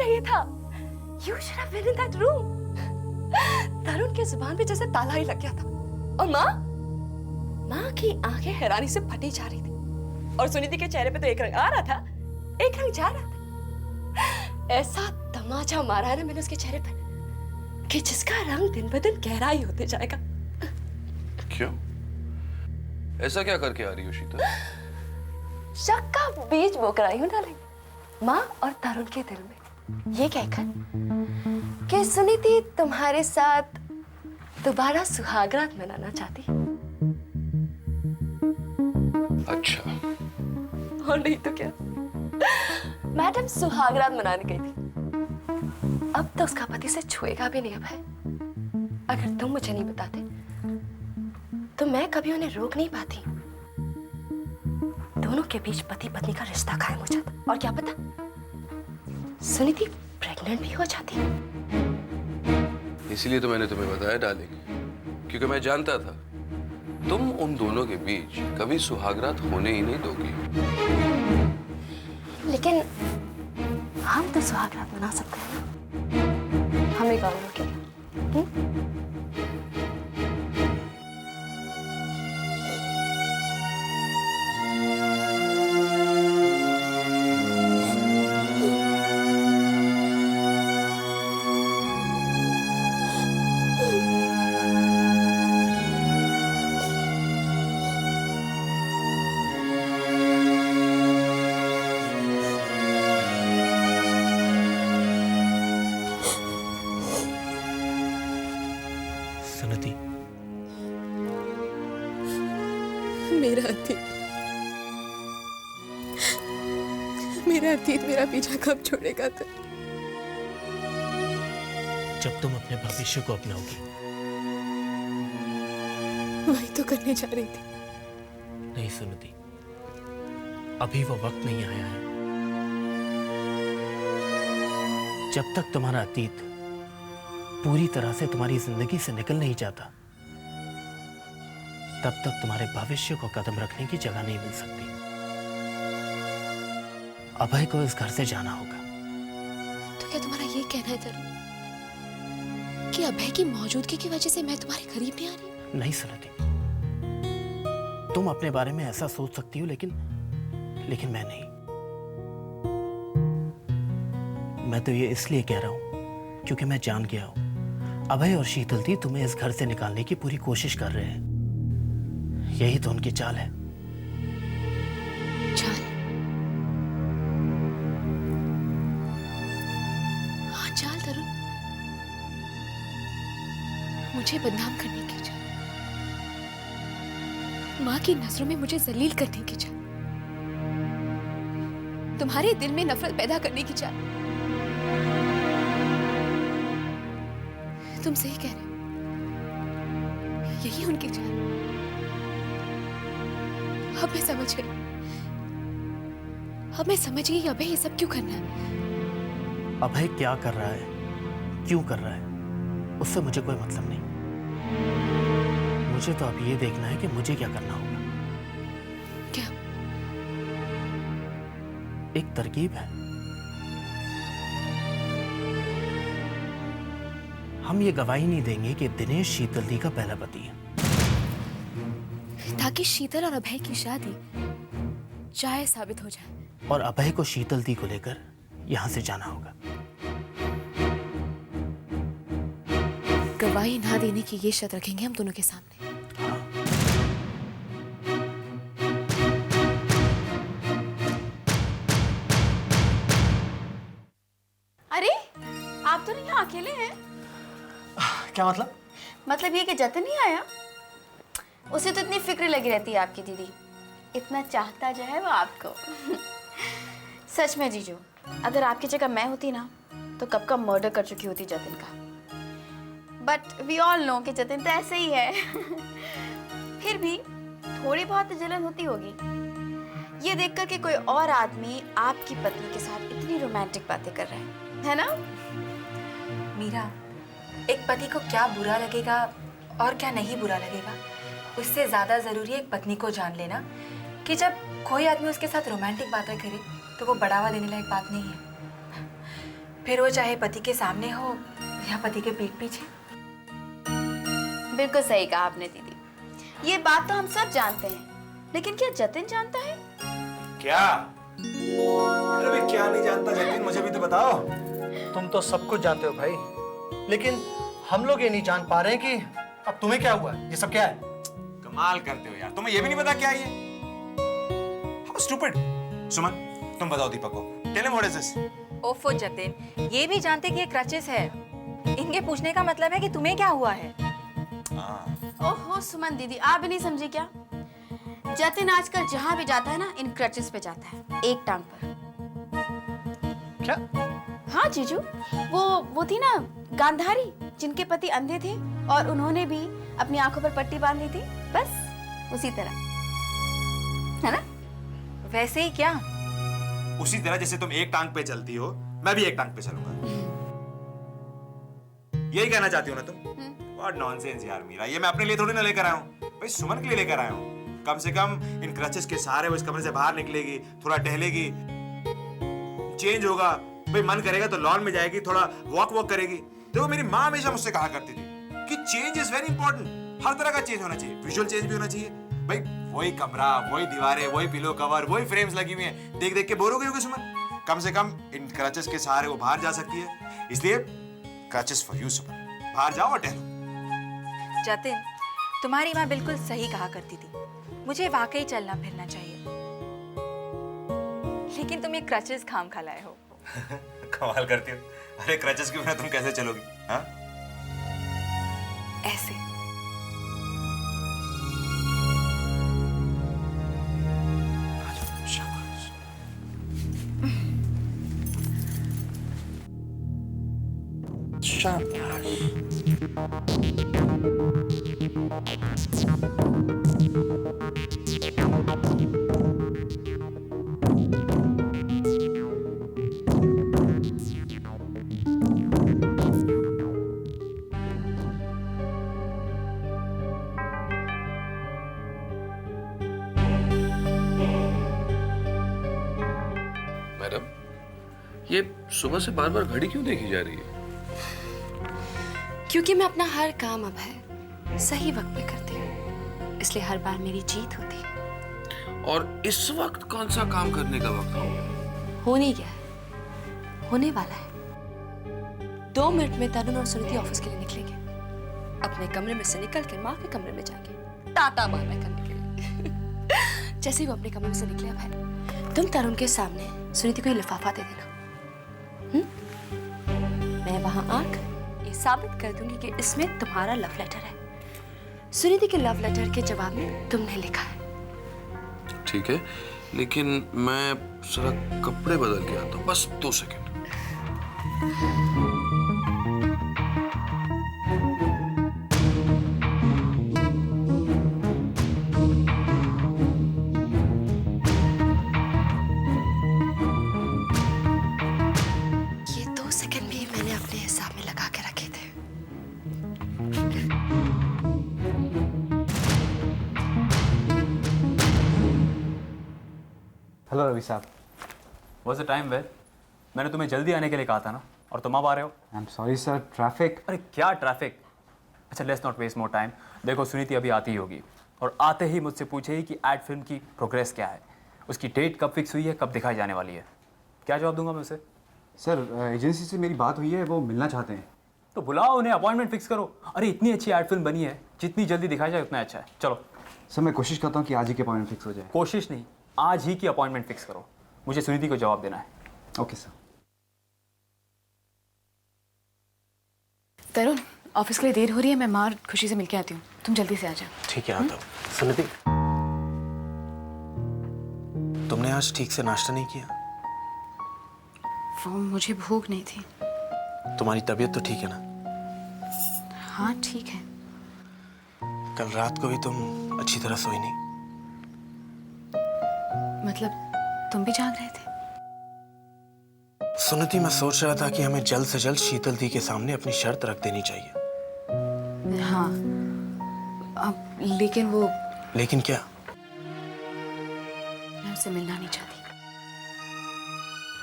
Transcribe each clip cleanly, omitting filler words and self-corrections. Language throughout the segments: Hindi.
चाहिए था। You should have been in that room. तरुण के जुबान पे जैसे ताला ही लग गया था। और माँ की आंखें हैरानी से फटी जा रही थी और सुनीति के चेहरे पे तो एक रंग आ रहा था, एक रंग जा रहा था। ऐसा तमाचा मारा है ना मैंने उसके चेहरे पे कि जिसका रंग दिन ब दिन गहरा ही होते जाएगा। क्यों? ऐसा क्या करके आ रही हो शीतल? शक का बीज बो कर आई हूं डार्लिंग, माँ और तरुण के दिल में ये कहकर कि सुनीति तुम्हारे साथ दोबारा सुहागरात मनाना चाहती। अच्छा। और नहीं तो क्या, मैडम सुहागरात मनाने गई थी। अब तो उसका पति से छुएगा भी नहीं अब है। अगर तुम मुझे नहीं बताते तो मैं कभी उन्हें रोक नहीं पाती। दोनों के बीच पति पत्नी का रिश्ता कायम हो जाता और क्या पता सुनीति प्रेग्नेंट भी हो जाती। इसीलिए तो मैंने तुम्हें बताया डार्लिंग, क्योंकि मैं जानता था तुम उन दोनों के बीच कभी सुहागरात होने ही नहीं दोगी। लेकिन हम तो सुहागरात मना सकते हैं ना, हमें कौन रोकेगा? सुनीति, मेरा अतीत मेरा पीछा कब छोड़ेगा? तो जब तुम अपने भविष्य को अपनाओगी। वही तो करने जा रही थी। नहीं सुनीति, अभी वो वक्त नहीं आया है। जब तक तुम्हारा अतीत पूरी तरह से तुम्हारी जिंदगी से निकल नहीं जाता, तब तक तुम्हारे भविष्य को कदम रखने की जगह नहीं मिल सकती। अभय को इस घर से जाना होगा। तो क्या तुम्हारा ये कहना है तरुण कि अभय की मौजूदगी की वजह से मैं तुम्हारे करीब नहीं आ रही? नहीं सुनीति, तुम अपने बारे में ऐसा सोच सकती हो, लेकिन मैं नहीं। मैं तो ये इसलिए कह रहा हूं क्योंकि मैं जान गया हूं अभय और शीतल दी तुम्हें इस घर से निकालने की पूरी कोशिश कर रहे हैं। यही तो उनकी चाल है। चाल? हाँ चाल तरुण, मुझे बदनाम करने की चाल, माँ की नजरों में मुझे जलील करने की चाल, तुम्हारे दिल में नफरत पैदा करने की चाल। तुम सही कह रहे हो, यही उनकी चाल। अब मैं समझ गई, अब मैं समझ गई अभय ये सब क्यों करना है। अभय क्या कर रहा है, क्यों कर रहा है, उससे मुझे कोई मतलब नहीं। मुझे तो अब ये देखना है कि मुझे क्या करना होगा। क्या? एक तरकीब है। हम ये गवाही नहीं देंगे कि दिनेश शीतल दी का पहला पति है, ताकि शीतल और अभय की शादी जायज साबित हो जाए। और अभय को शीतल दी को लेकर यहां से जाना होगा। गवाही ना देने की ये शर्त रखेंगे हम दोनों के सामने। हाँ। अरे आप तो यहाँ अकेले हैं। क्या मतलब? मतलब ये कि जतन नहीं आया? उसे तो इतनी फिक्र लगी रहती है आपकी दीदी, इतना चाहता जो है वो आपको। सच में जीजू, अगर आपकी जगह मैं होती ना तो कब का मर्डर कर चुकी होती जतिन का। बट वी ऑल नो कि जतिन तो ऐसे ही है। फिर भी थोड़ी बहुत तो जलन होती होगी ये देखकर कि कोई और आदमी आपकी पत्नी के साथ इतनी रोमांटिक बातें कर रहा है ना? मीरा, एक पति को क्या बुरा लगेगा और क्या नहीं बुरा लगेगा, उससे ज़्यादा ज़रूरी है एक पत्नी को जान लेना कि जब कोई आदमी उसके साथ रोमांटिक बातें करे तो वो बढ़ावा देने लायक बात नहीं है। फिर वो चाहे पति के सामने हो या पति के पीठ पीछे। बिल्कुल सही कहा आपने दीदी, ये बात तो हम सब जानते हैं, लेकिन क्या जतिन जानता है? क्या? अरे भाई क्या नहीं जानता जतिन, मुझे भी तो बताओ। तुम तो सब कुछ जानते हो भाई, लेकिन हम लोग ये नहीं जान पा रहे हैं कि अब तुम्हें क्या हुआ है, ये सब क्या है। कमाल करते हो यार, तुम्हें ये भी नहीं पता क्या है ये? How stupid! सुमन, तुम बताओ दीपक को। Tell him what is this? ओफो जतिन, ये भी जानते कि ये क्रचेस है। इनके पूछने का मतलब है कि तुम्हें क्या हुआ है। ओहो सुमन दीदी, आप भी नहीं समझी क्या? जतिन आजकल जहाँ भी जाता है ना, इन क्रचेस पे जाता है, एक टांग पर। क्या? हाँ जीजू, वो थी ना गांधारी, जिनके पति अंधे थे और उन्होंने भी अपनी आंखों पर पट्टी बांध ली थी, बस उसी तरह, है ना? वैसे ही क्या? उसी तरह जैसे तुम एक टांग पे चलती हो, मैं भी एक टांग पे चलूंगा। यही कहना चाहती हो ना तुम? What nonsense यार मीरा, ये मैं अपने लिए थोड़ी ना लेकर आया हूँ, भाई सुमन के लिए लेकर आया हूँ। कम से कम इन क्रचेस के सहारे वो इस कमरे से बाहर निकलेगी, थोड़ा टहलेगी, चेंज होगा, भाई मन करेगा तो लॉन में जाएगी, थोड़ा वॉक करेगी। देखो मेरी माँ हमेशा मुझसे कहा करती थी कि चेंज इज वेरी इंपॉर्टेंट, हर तरह का चेंज होना चाहिए, विजुअल चेंज भी होना चाहिए। भाई वही कमरा, वही दीवारें, वही पिलो कवर, वही फ्रेम्स लगी हुई हैं, देख देख के बोर हो गई होगी सुमन। कम से कम इन क्रचेस के सहारे वो बाहर जा सकती है, इसलिए क्रचेस फॉर यू सुमन, बाहर जाओ और टहलो। जतिन, तुम्हारी माँ बिल्कुल सही कहा करती थी, मुझे वाकई चलना फिरना चाहिए, लेकिन तुम ये क्रचेस खाम खा लाए हो। कमाल करती हो। अरे क्रचेस के बिना तुम कैसे चलोगी? हाँ? ऐसे। शाबाश। मैडम, ये सुबह से बार बार घड़ी क्यों देखी जा रही है? क्योंकि मैं अपना हर काम अब है सही वक्त पे करती हूँ, इसलिए हर बार मेरी जीत होती है। और इस वक्त कौन सा काम करने का वक्त हो? होने क्या है, होने वाला है। 2 मिनट में तरुण और सुनिधि ऑफिस के लिए निकलेंगे। अपने कमरे में से निकल के माँ के कमरे में जाके टाटा बाय बाय करने के लिए। जैसे ही वो अपने कमरे में से निकले, अब है तुम तरुण के सामने सुनिधि को ये लिफाफा दे देना। मैं वहां आकर ये साबित कर दूंगी कि इसमें तुम्हारा लव लेटर है। सुनिधि के लव लेटर के जवाब में तुमने लिखा है। ठीक है, लेकिन मैं जरा कपड़े बदल के आता हूँ, बस 2 सेकंड। ये 2 सेकंड भी मैंने अपने हिसाब में लगा के रखे थे। हेलो रवि साहब, वॉज द टाइम वेल? मैंने तुम्हें जल्दी आने के लिए कहा था ना, और तुम अब आ रहे हो। I am sorry sir, traffic. अरे क्या ट्रैफिक? अच्छा let's not waste more time. देखो सुनीति अभी आती ही होगी, और आते ही मुझसे पूछेगी कि एड फिल्म की प्रोग्रेस क्या है, उसकी डेट कब फिक्स हुई है, कब दिखाई जाने वाली है। क्या जवाब दूंगा मैं उसे? सर एजेंसी से मेरी बात हुई है, वो मिलना चाहते हैं। तो बुलाओ उन्हें, अपॉइंटमेंट फिक्स करो। अरे इतनी अच्छी एड फिल्म बनी है, जितनी जल्दी दिखाई जाए उतना अच्छा है। चलो। सर मैं कोशिश करता हूँ कि आज ही की अपॉइंटमेंट फिक्स हो जाए। कोशिश नहीं, आज ही की अपॉइंटमेंट फिक्स करो। मुझे सुनीति को जवाब देना है। Okay sir. तरुण, ऑफिस के लिए देर हो रही है, मैं माँ खुशी से मिलके आती हूँ, तुम जल्दी से आ जाओ। ठीक है, आता हूँ। सुनिधि, तुमने आज ठीक से नाश्ता नहीं किया? वो मुझे भूख नहीं थी। तुम्हारी तबीयत तो ठीक है ना? हाँ ठीक है। कल रात को भी तुम अच्छी तरह सोई नहीं? मतलब तुम भी जाग रहे थे? सुनिधि, मैं सोच रहा था कि हमें जल्द से जल्द शीतल दी के सामने अपनी शर्त रख देनी चाहिए। हाँ, अब लेकिन वो, लेकिन क्या? मैं उससे मिलना नहीं चाहती।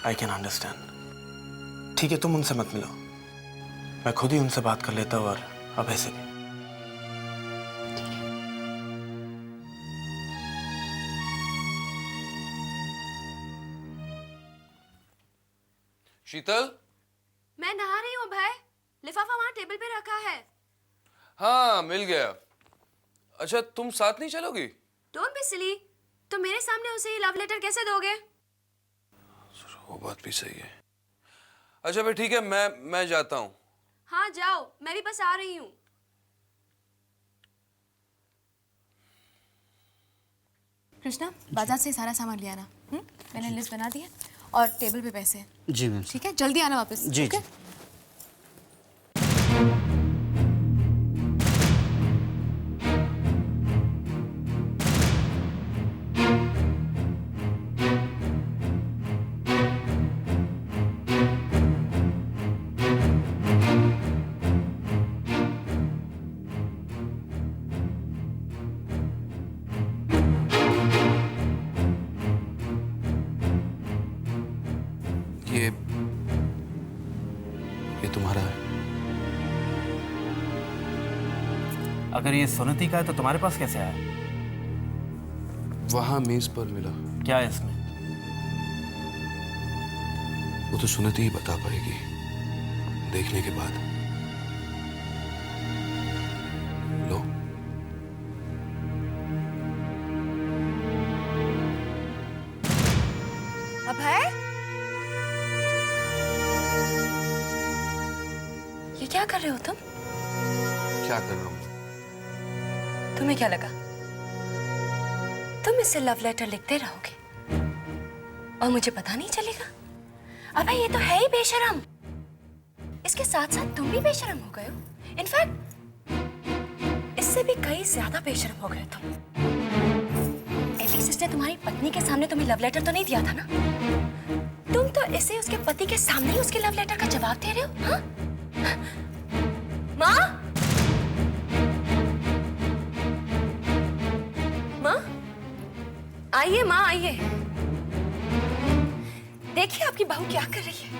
I can understand. ठीक है, तुम उनसे मत मिलो, मैं खुद ही उनसे बात कर लेता हूँ और अभय से भी। शीतल, मैं नहा रही हूँ भाई, लिफाफा वहां टेबल पे रखा है। हाँ मिल गया। अच्छा तुम साथ नहीं चलोगी? डोंट बी सिली, तुम मेरे सामने उसे लव लेटर कैसे दोगे? वो बात भी सही है। अच्छा भाई ठीक है, मैं जाता हूँ। हाँ जाओ, मैं भी बस आ रही हूँ। कृष्णा, बाजार से सारा सामान ले आना। मैंने लिस्ट बना दी है और टेबल पे पैसे हैं। जी मैम। ठीक है, जल्दी आना वापस। जी ओके? जी। ये तुम्हारा है। अगर ये सुनीति का है तो तुम्हारे पास कैसे आया? वहां मेज पर मिला। क्या है इसमें? वो तो सुनीति ही बता पाएगी देखने के बाद। लो। अभय, ये क्या कर रहे हो तुम? क्या कर रहा हूँ? तुम्हें क्या लगा तुम इससे लव लेटर लिखते रहोगे और मुझे पता नहीं चलेगा? अबे ये तो है ही बेशरम। इसके साथ साथ तुम भी बेशरम हो गए हो। इनफैक्ट इससे भी कई ज्यादा बेशरम हो गए तुम। एटलीस्ट इसने तुम्हारी पत्नी के सामने तुम्हें लव लेटर तो नहीं दिया था ना? तुम तो इसे उसके पति के सामने ही उसके लव लेटर का जवाब दे रहे हो। हाँ? माँ, माँ आइए, माँ आइए। देखिए आपकी बहू क्या कर रही है।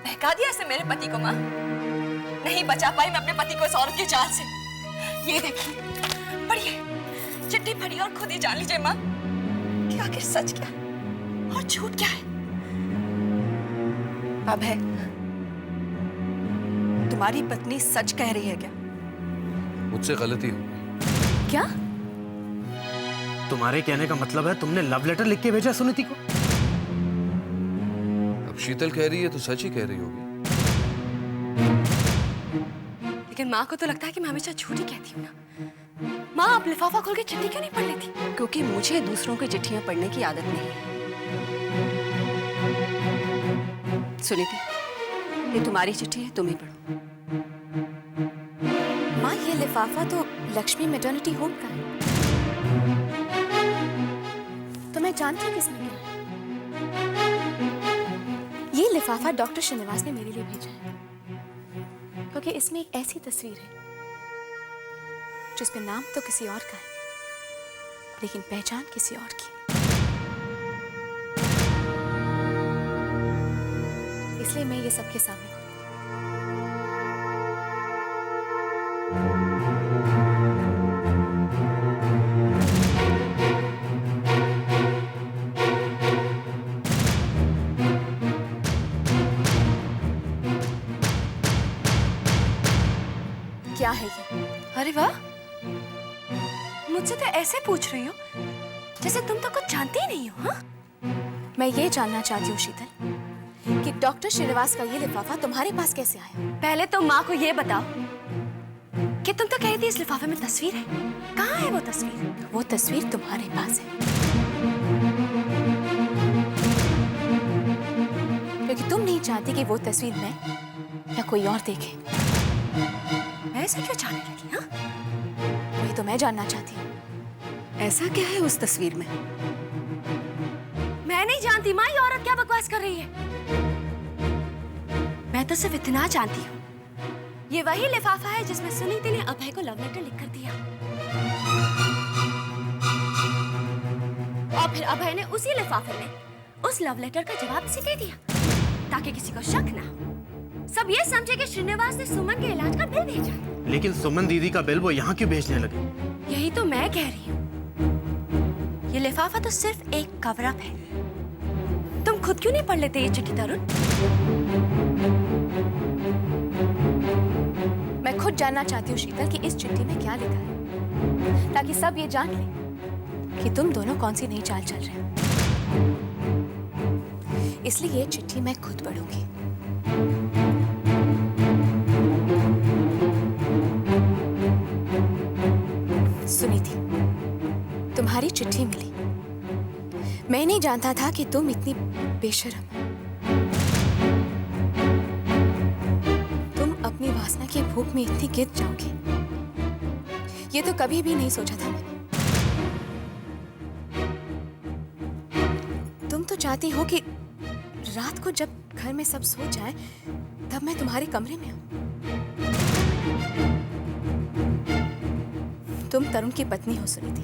बहका दिया इसे मेरे पति को। माँ, नहीं बचा पाई मैं अपने पति को इस औरत की चाल से। ये देखिए, पढ़िए, चिट्ठी पढ़िए और खुद ही जान लीजिए माँ कि आखिर सच क्या है और झूठ क्या है। अभय, तुम्हारी पत्नी सच कह रही है क्या? मुझसे गलती हो गई। क्या? तुम्हारे कहने का मतलब है तुमने लव लेटर लिख के भेजा सुनीति को? अब शीतल कह रही है तो सच ही कह रही होगी। लेकिन माँ को तो लगता है कि मैं हमेशा झूठ ही कहती हूँ ना। माँ, आप लिफाफा खोल के चिट्ठी क्यों नहीं पढ़ लेती? क्योंकि मुझे दूसरों की चिट्ठियां पढ़ने की आदत नहीं है। सुनीति, ये तुम्हारी चिट्ठी है, तुम ही पढ़ो। माँ, ये लिफाफा तो लक्ष्मी मैटर्निटी होम का है। तो मैं जानती हूँ किसने किया है। ये लिफाफा डॉक्टर श्रीनिवास ने मेरे लिए भेजा है, क्योंकि इसमें एक ऐसी तस्वीर है जिसमें नाम तो किसी और का है, लेकिन पहचान किसी और की। इसलिए मैं ये सबके सामने खोलूंगी। क्या है ये? अरे वाह, मुझसे तो ऐसे पूछ रही हो जैसे तुम तो कुछ जानती ही नहीं हो। हाँ? मैं ये जानना चाहती हूँ शीतल कि डॉक्टर श्रीनिवास का ये लिफाफा तुम्हारे पास कैसे आया? पहले तो माँ को ये बताओ कि तुम तो कह रही थी इस लिफाफे में तस्वीर है। कहाँ है वो तस्वीर? वो तस्वीर तुम्हारे पास है, क्योंकि तुम नहीं चाहती कि वो तस्वीर मैं या कोई और देखे। ऐसे क्यों जानने लगी? हाँ? वही तो मैं जानना चाहती हूँ। ऐसा क्या है उस तस्वीर में? मैं नहीं जानती माँ, ये औरत क्या बकवास कर रही है। मैं तो सिर्फ इतना जानती हूँ, ये वही लिफाफा है जिसमें सुनीति ने अभय को लव लेटर लिख कर दिया और फिर अभय ने उसी लिफाफे में उस लव लेटर का जवाब इसे दे दिया। ताकि किसी को शक ना हो। सब ये समझे कि श्रीनिवास ने सुमन के इलाज का बिल भेजा है। लेकिन सुमन दीदी का बिल वो यहाँ क्यों भेजने लगे? यही तो मैं कह रही हूँ। ये लिफाफा तो सिर्फ एक कवर अप है। तुम खुद क्यों नहीं पढ़ लेते ये चिट्ठी तरुण? मैं खुद जानना चाहती हूँ शीतल कि इस चिट्ठी में क्या लिखा है, ताकि सब ये जान लें कि तुम दोनों कौन सी नई चाल चल रहे हो। इसलिए ये चिट्ठी मैं खुद पढ़ूंगी। सुनीति, तुम्हारी चिट्ठी मिली। मैं नहीं जानता था कि तुम इतनी बेशर्म हो। तुम अपनी वासना की भूख में इतनी गिर जाओगी, ये तो कभी भी नहीं सोचा था मैंने। तुम तो चाहती हो कि रात को जब घर में सब सो जाएं, तब मैं तुम्हारे कमरे में हूं। तुम तरुण की पत्नी हो सुनीति।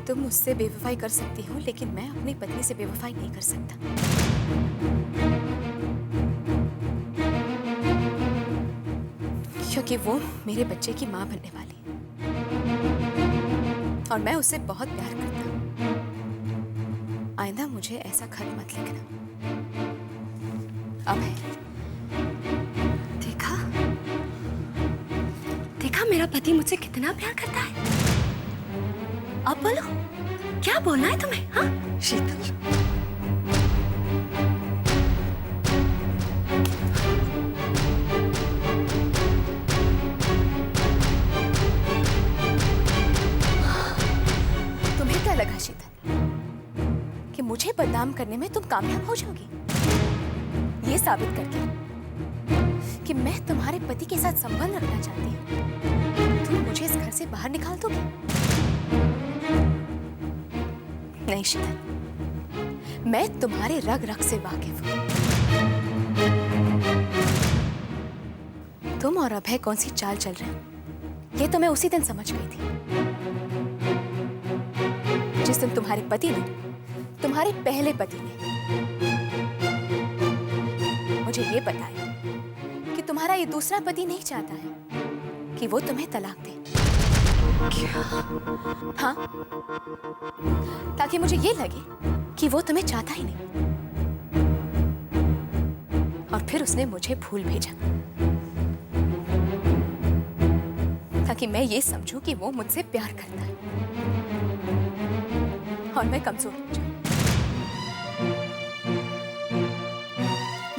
तुम मुझसे बेवफाई कर सकती हो, लेकिन मैं अपनी पत्नी से बेवफाई नहीं कर सकता। क्योंकि वो मेरे बच्चे की मां बनने वाली है और मैं उससे बहुत प्यार करता हूं। आइंदा मुझे ऐसा खत मत लिखना। अब है। देखा देखा मेरा पति मुझसे कितना प्यार करता है। अब बोलो, क्या बोलना है तुम्हें? हाँ शीतल, तुम्हें क्या लगा शीतल कि मुझे बदनाम करने में तुम कामयाब हो जाओगी? ये साबित करके कि मैं तुम्हारे पति के साथ संबंध रखना चाहती हूँ, तुम मुझे इस घर से बाहर निकाल दोगे? नहीं शीतल, मैं तुम्हारे रग रग से वाकिफ हूं। तुम और अभय कौन सी चाल चल रहे हो, ये तो मैं उसी दिन समझ गई थी, जिस दिन तुम्हारे पति ने, तुम्हारे पहले पति ने मुझे ये बताया कि तुम्हारा ये दूसरा पति नहीं चाहता है कि वो तुम्हें तलाक दे। क्या? हाँ, ताकि मुझे ये लगे कि वो तुम्हें चाहता ही नहीं, और फिर उसने मुझे भूल भेजा ताकि मैं ये समझूं कि वो मुझसे प्यार करता है और मैं कमजोर हो जाऊं।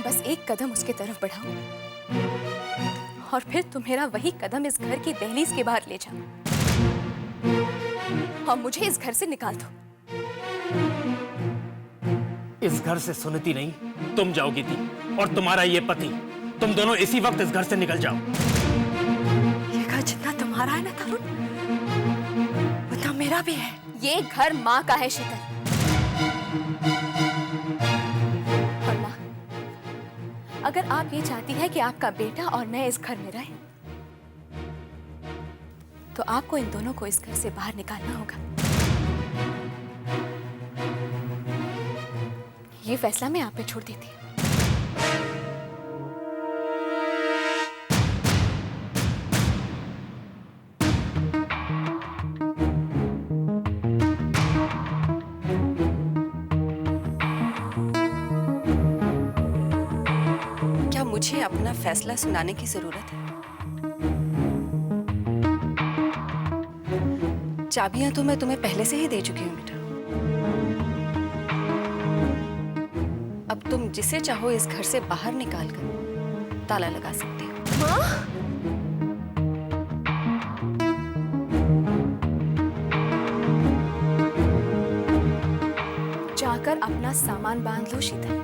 बस एक कदम उसके तरफ बढ़ाऊं और फिर तुम मेरा वही कदम इस घर की दहलीज के बाहर ले जाओ और मुझे इस घर से निकाल दो। इस घर से सुनीति नहीं, तुम जाओगी थी, और तुम्हारा ये पति, तुम दोनों इसी वक्त इस घर से निकल जाओ। ये घर जितना तुम्हारा है ना तरुण, उतना मेरा भी है। ये घर माँ का है शीतल, और माँ, अगर आप ये चाहती है कि आपका बेटा और मैं इस घर में रहें, तो आपको इन दोनों को इस घर से बाहर निकालना होगा। ये फैसला मैं आप पे छोड़ देती हूँ। क्या मुझे अपना फैसला सुनाने की जरूरत है? चाबियां तो मैं तुम्हें पहले से ही दे चुकी हूँ बेटा। अब तुम जिसे चाहो इस घर से बाहर निकाल कर ताला लगा सकती हो। जाकर अपना सामान बांध लो शीतल।